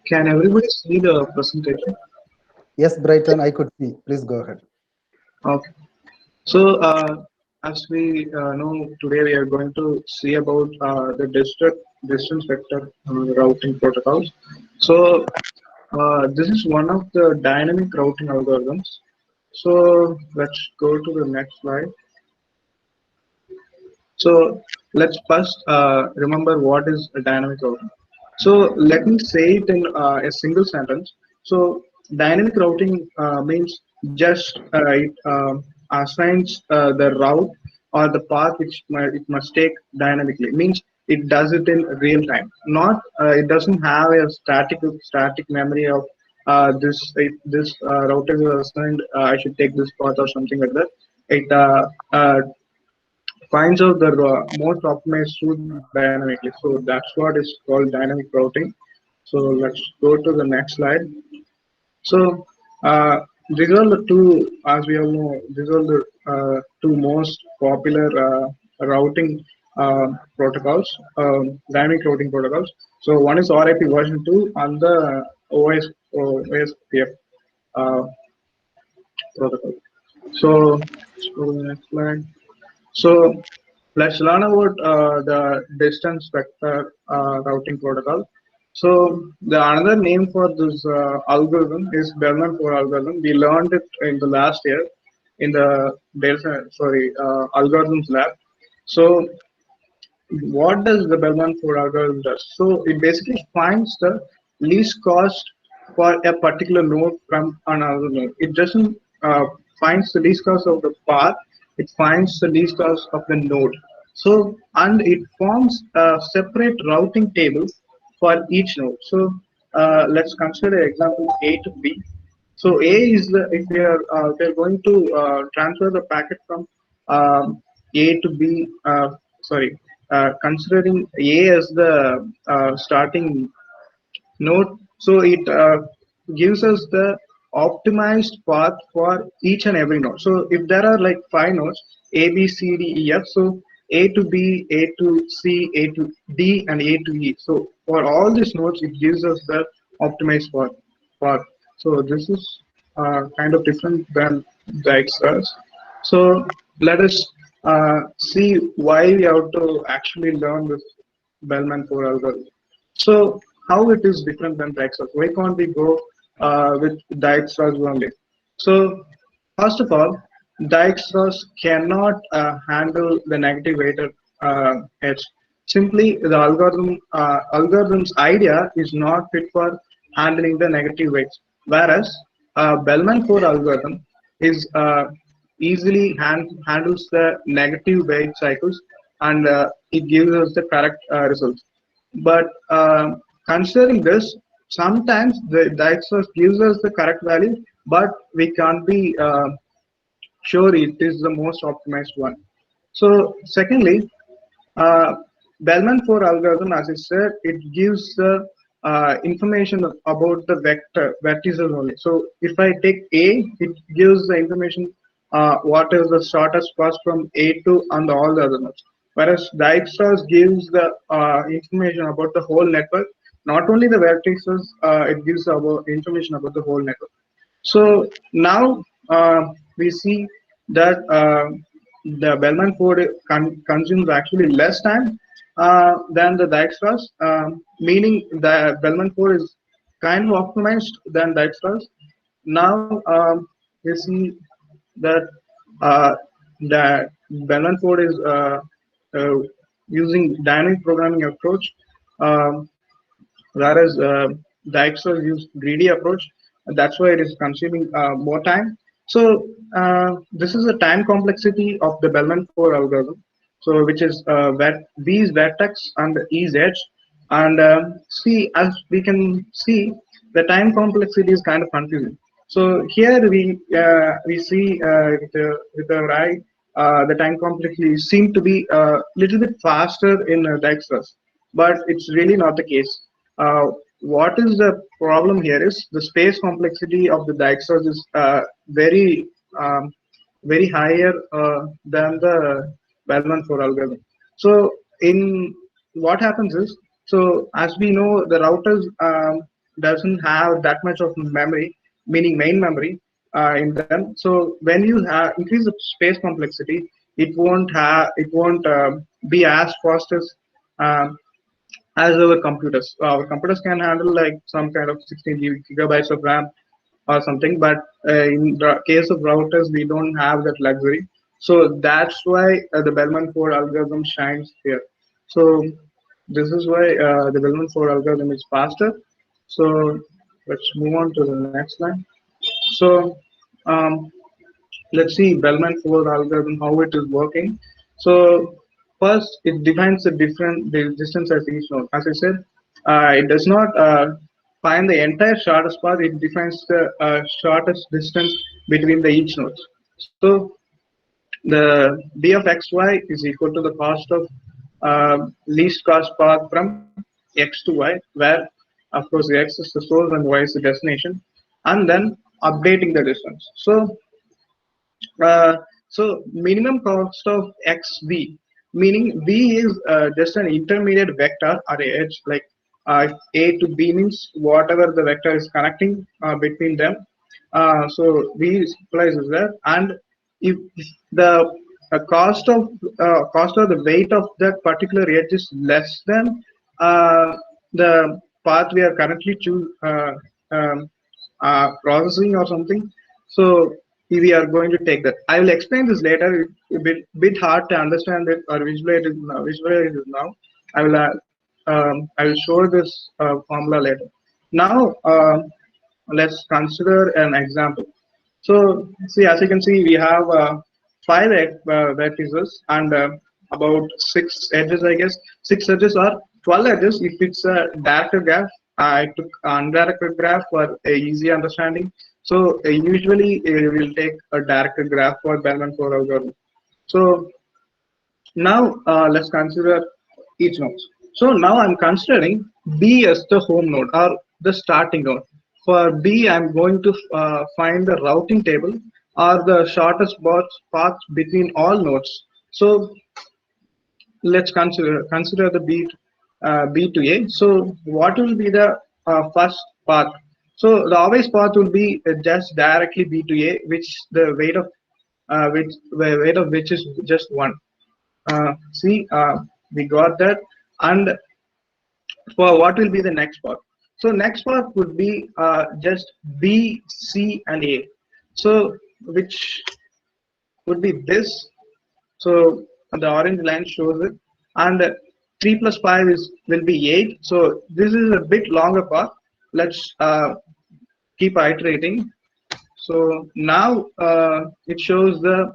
Can everybody see the presentation? Yes, Brighton, I could see. Please go ahead. Okay. So, as we know, today we are going to see about the distance vector routing protocols. So, this is one of the dynamic routing algorithms. So, let's go to the next slide. So, let's first remember what is a dynamic routing. So, let me say it in a single sentence. So, dynamic routing means just it assigns the route or the path which it must take dynamically. Means it does it in real time. Not it doesn't have a static memory of this route is assigned. I should take this path or something like that. It finds out the most optimized route dynamically. So that's what is called dynamic routing. So let's go to the next slide. So these are the two, as we all know, these are the two most popular routing protocols, dynamic routing protocols. So one is RIP version 2 and the OSPF uh, protocol. So let's go to the next slide. So let's learn about the distance vector routing protocol. So the another name for this algorithm is Bellman-4 algorithm. We learned it in the last year in the algorithms lab. So what does the Bellman-4 algorithm does? So it basically finds the least cost for a particular node from another node. It doesn't finds the least cost of the path. It finds the least cost of the node. So and it forms a separate routing table for each node. So let's consider example A to B. So A is the if we are going to transfer the packet from A to B. Considering A as the starting node, so it gives us the optimized path for each and every node. So if there are like 5 nodes, A, B, C, D, E, F, so A to B, A to C, A to D, and A to E. So for all these nodes, it gives us the optimized path. So this is kind of different than the extras. So let us see why we have to actually learn this Bellman-4 algorithm. So how it is different than Dijkstra's? Why can't we go with Dijkstra's only? So first of all, Dijkstra's cannot handle the negative weighted edge. Simply, the algorithm's idea is not fit for handling the negative weights. Whereas Bellman-4 algorithm is easily handles the negative weight cycles and it gives us the correct results. But considering this, sometimes the Dijkstra gives us the correct value, but we can't be sure it is the most optimized one. So secondly, uh, Bellman-4 algorithm, as I said, it gives the information about the vertices only. So if I take A, it gives the information what is the shortest path from A to and all the other nodes. Whereas Dijkstra's gives the information about the whole network, not only the vertices, it gives about information about the whole network. So now we see that the Bellman-4 consumes actually less time than the Dijkstra's, meaning the Bellman-4 is kind of optimized than Dijkstra's. Now we see that uh, the Bellman-4 is uh, using dynamic programming approach, um, whereas the Excel use greedy approach. That's why it is consuming more time. So this is the time complexity of the Bellman-4 algorithm. So which is B is vertex and E is edge. And C, as we can see, the time complexity is kind of confusing. So here we see with the right the time complexity seem to be a little bit faster in Dijkstra's, but it's really not the case. What is the problem here is the space complexity of the Dijkstra's is um, very higher than the Bellman-4 algorithm. So in what happens is, so as we know, the routers doesn't have that much of memory, meaning main memory in them. So when you increase the space complexity, it won't be as fast um, as our computers. Our computers can handle like some kind of 16 gigabytes of RAM or something, but in the case of routers, we don't have that luxury. So that's why the Bellman-Ford algorithm shines here. So this is why the Bellman-Ford algorithm is faster. So let's move on to the next line. So um, let's see Bellman-Ford algorithm, how it is working. So first, it defines the distance as each node. As I said, it does not find the entire shortest path. It defines the shortest distance between the each nodes. So the b of xy is equal to the cost of least cost path from x to y, where of course the x is the source and y is the destination, and then updating the distance. Uh, so minimum cost of xv, meaning v is just an intermediate vector or a edge, like a to b means whatever the vector is connecting between them. So v implies is there, and if the cost of the weight of that particular edge is less than the path we are currently processing or something, so we are going to take that. I will explain this later. It's a bit hard to understand it or visualize it now. I will show this formula later. Now let's consider an example. So see, as you can see, we have five vertices and about six edges, I guess. Six edges or 12 edges if it's a directed graph. I took undirected graph for a easy understanding. So usually we'll take a directed graph for Bellman-Ford algorithm. So now let's consider each node. So now I'm considering B as the home node or the starting node. For B, I'm going to find the routing table or the shortest path between all nodes. So let's consider the B to A. So what will be the first path? So the obvious path will be just directly B to A, which the weight of which is just one. See, we got that. And for what will be the next part? So next part would be just B, C, and A. So which would be this. So the orange line shows it, and 3 plus 5 is will be 8. So this is a bit longer path. Let's keep iterating. So now it shows the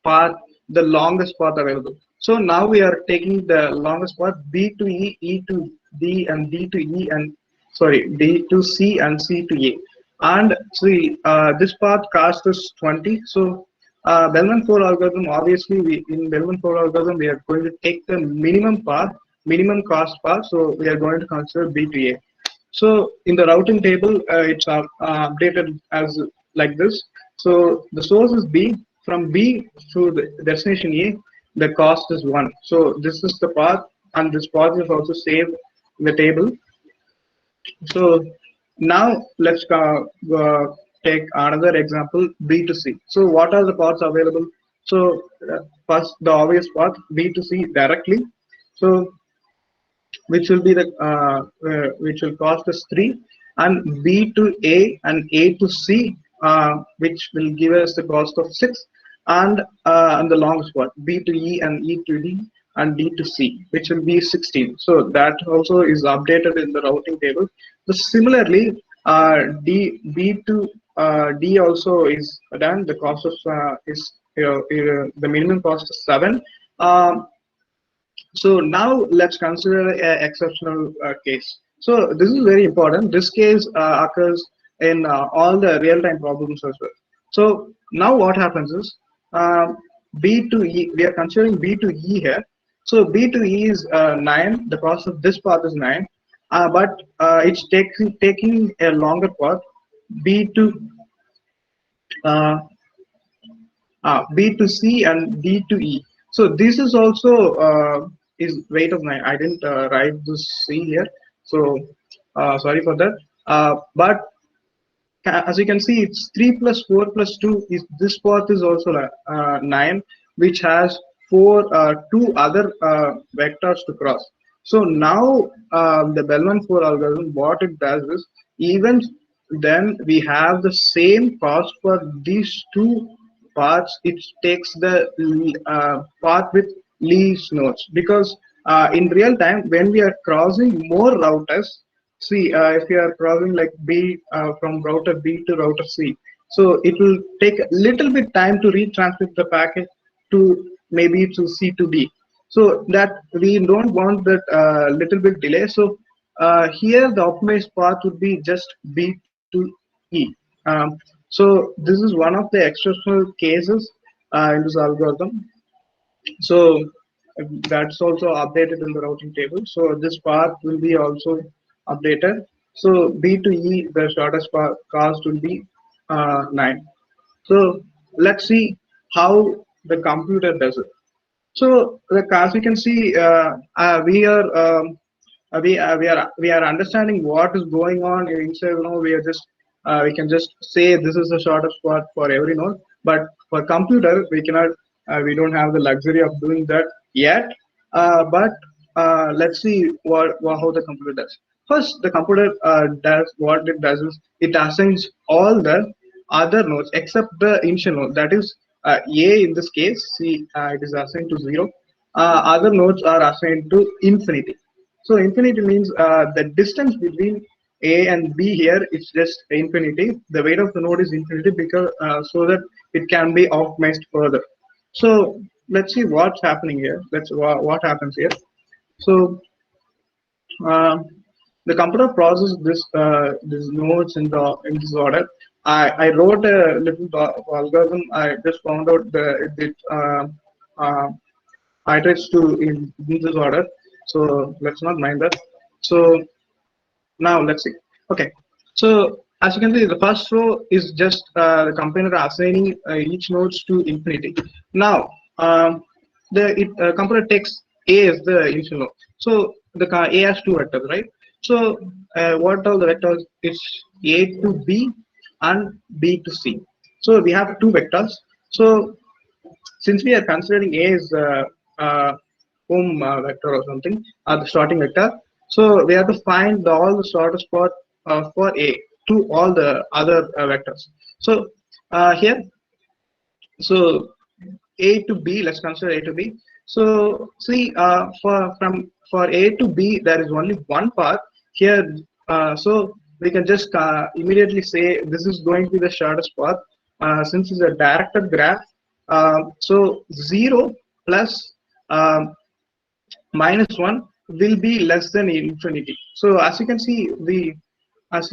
path, the longest path available. So now we are taking the longest path B to E, E to D, and D to E, and sorry, D to C and C to A. And see, this path cost is 20. So Bellman-Ford algorithm, obviously, in Bellman-Ford algorithm, we are going to take the minimum path, minimum cost path. So we are going to consider B to A. So in the routing table, it's updated as like this. So the source is B. From B to the destination A, the cost is 1. So this is the path, and this path is also saved in the table. So now let's take another example, B to C. So what are the paths available? So first, the obvious path, B to C directly. So which will be the which will cost us 3, and B to A and A to C, which will give us the cost of 6, and the longest one B to E and E to D and D to C, which will be 16. So that also is updated in the routing table. So similarly, B to D also is done. The cost of is the minimum cost is 7. So now let's consider an exceptional case. So this is very important. This case occurs in all the real-time problems as well. So now what happens is B to E, we are considering B to E here. So B to E is 9. The cost of this path is 9, but it's taking a longer path, B to uh, B to C and D to E. So this is also is weight of 9. I didn't write this C here. So Sorry for that. But as you can see, it's 3 plus 4 plus 2 is this path is also 9, which has two other vectors to cross. So now the Bellman 4 algorithm, what it does is, even then we have the same cost for these two paths. It takes the path with least nodes, because in real time when we are crossing more routers. See, if you are crossing like B from router B to router C, so it will take a little bit time to retransmit the packet to maybe to C to D. So that we don't want that little bit delay. So here the optimized path would be just B to E. So this is one of the exceptional cases in this algorithm. So that's also updated in the routing table. So this path will be also updated. So B to E, the shortest path cost will be 9. So let's see how the computer does it. So as you can see, we are understanding what is going on inside. We are just we can just say this is the shortest path for every node, but for computer we cannot. We don't have the luxury of doing that yet. But let's see how the computer does. First, the computer does what it does is it assigns all the other nodes except the initial node, that is a in this case. See, it is assigned to 0. Other nodes are assigned to infinity. So infinity means the distance between a and b here is just infinity. The weight of the node is infinity, because so that it can be optimized further. So let's see what's happening here. What happens here. So uh, the computer processes this nodes in this order. I wrote a little algorithm. I just found out it uh, iterates to in this order. So let's not mind that. So now let's see. Okay, so as you can see, the first row is just the compiler assigning each nodes to infinity. Now the compiler takes a as the initial node. So the a has two vectors, right? So what are the vectors? It's a to b and b to c. So we have two vectors. So since we are considering a as home vector or something, the starting vector, so we have to find all the shortest path for a to all the other vectors. So here, so a to b, let's consider a to b. So see, for a to b there is only one path here. So we can just immediately say this is going to be the shortest path, since it's a directed graph. So 0 plus minus 1 will be less than infinity. So as you can as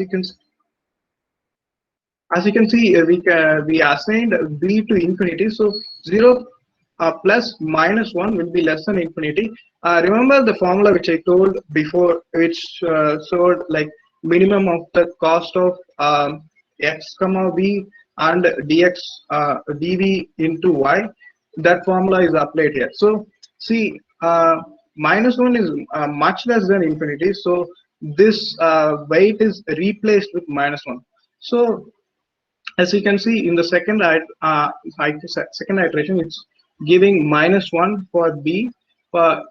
you can see, we assigned b to infinity. So 0 plus minus 1 will be less than infinity. Remember the formula which I told before, which showed like minimum of the cost of x comma b and dx dv into y. That formula is applied here. So see, minus 1 is much less than infinity. So this weight is replaced with minus 1. So as you can see in the second iteration, it's giving minus 1 for b.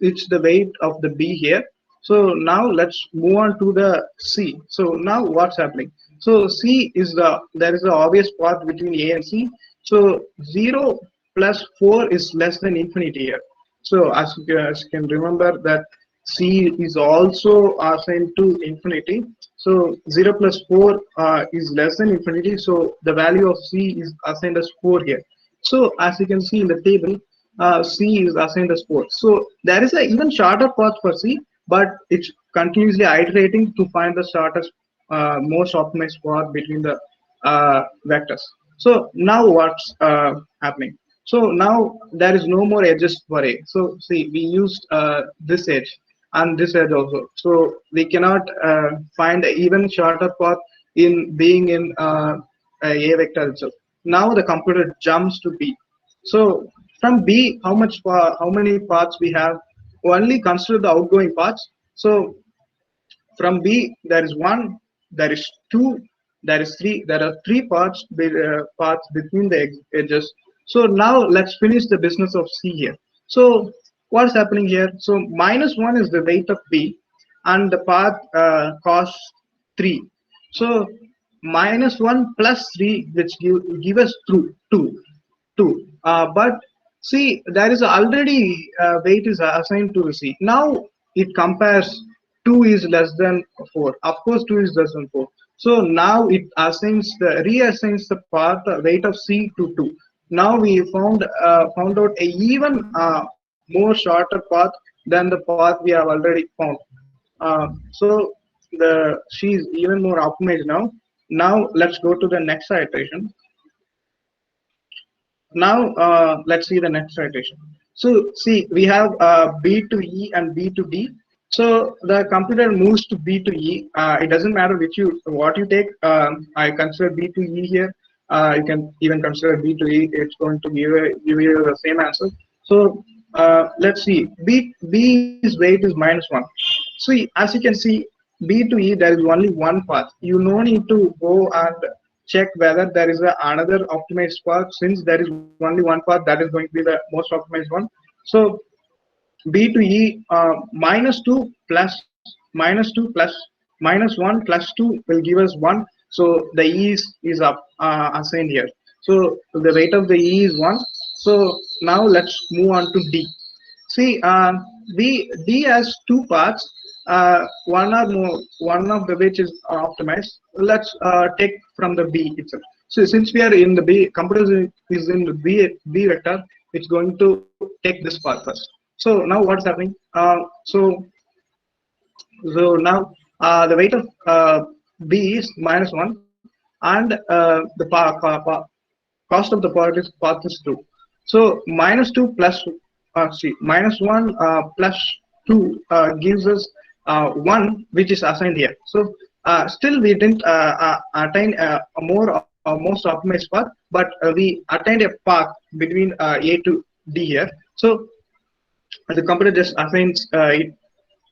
It's the weight of the b here. So now let's move on to the c. So now what's happening? So c is there is the obvious path between a and c. So 0 plus 4 is less than infinity here. So as you can remember that c is also assigned to infinity. So 0 plus 4 is less than infinity. So the value of c is assigned as 4 here. So as you can see in the table, c is assigned as 4. So there is a even shorter path for c, but it's continuously iterating to find the shortest, most optimized path between the vectors. So now what's happening? So now there is no more edges for a. So see, we used this edge and this edge also. So we cannot find an even shorter path in being in a vector itself. Now the computer jumps to B. So from B, how many paths we have? Only consider the outgoing paths. So From B, there is one, there is two, there is three. There are three parts between the edges. So now let's finish the business of C here. So what's happening here? So minus one is the weight of B, and the path costs three. So minus one plus three, which give us through two. But see, there is already weight is assigned to the C. Now it compares 2 is less than 4. Of course, 2 is less than 4. So now it reassigns the path weight of C to 2. Now we found out a even more shorter path than the path we have already found. So the C is even more optimized now. Now let's go to the next iteration. Now let's see the next citation. So see, we have B to E and B to D. So the computer moves to B to E. It doesn't matter what you take. I consider B to E here. You can even consider B to E. It's going to give you the same answer. So let's see. B's weight is minus one. See, as you can see, B to E there is only one path. You no need to go and check whether there is another optimized path, since there is only one path that is going to be the most optimized one. So B to E minus 2 plus minus 2 plus minus 1 plus 2 will give us 1. So the E is up assigned here. So the weight of the E is 1. So now let's move on to D. See, D has two parts. One of the which is optimized. Let's take from the B itself. So since we are in the B, computer is in the B vector, it's going to take this part first. So now what's happening? So now the weight of B is minus 1, and the cost of the path is 2. So minus 2 plus see minus 1 plus 2 gives us 1, which is assigned here. So still we didn't attain a most optimized path, but we attained a path between A to D here. So the computer just assigns it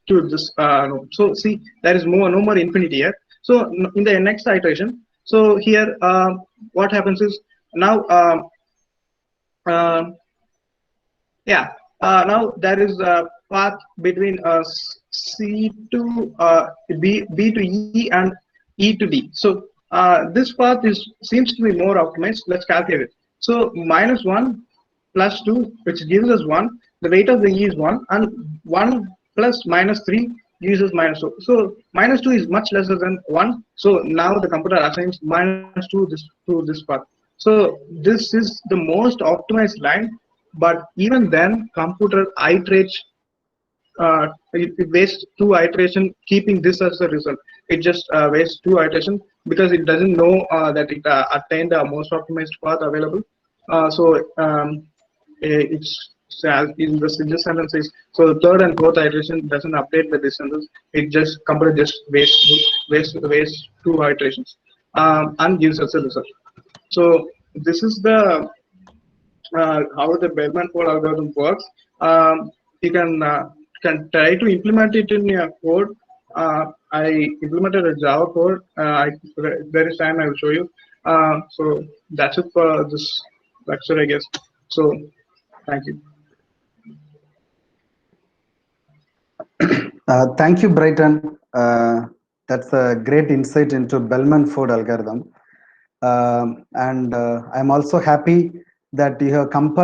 to this node. So see, there is no more infinity here. So in the next iteration, so here what happens is now uh, yeah, now there is a path between C to B to E and E to D. So this path seems to be more optimized. Let's calculate it. So minus 1 plus 2, which gives us 1. The weight of the E is 1, and 1 plus minus 3 gives us minus 2. So minus 2 is much lesser than 1. So now the computer assigns minus 2 to this path. So this is the most optimized line, but even then computer iterates, it wastes 2 iteration keeping this as a result. It just wastes 2 iteration because it doesn't know that it attained the most optimized path available. It's in the sentence is, so the third and fourth iteration doesn't update the sentence. It just computer just wastes 2 iterations and gives us a result. So this is the how the Bellman-Ford algorithm works. You can try to implement it in your code. I implemented a Java code. If there is time, I will show you. So that's it for this lecture, I guess. So thank you. Thank you, Brighton. That's a great insight into Bellman-Ford algorithm. And I'm also happy that you have compared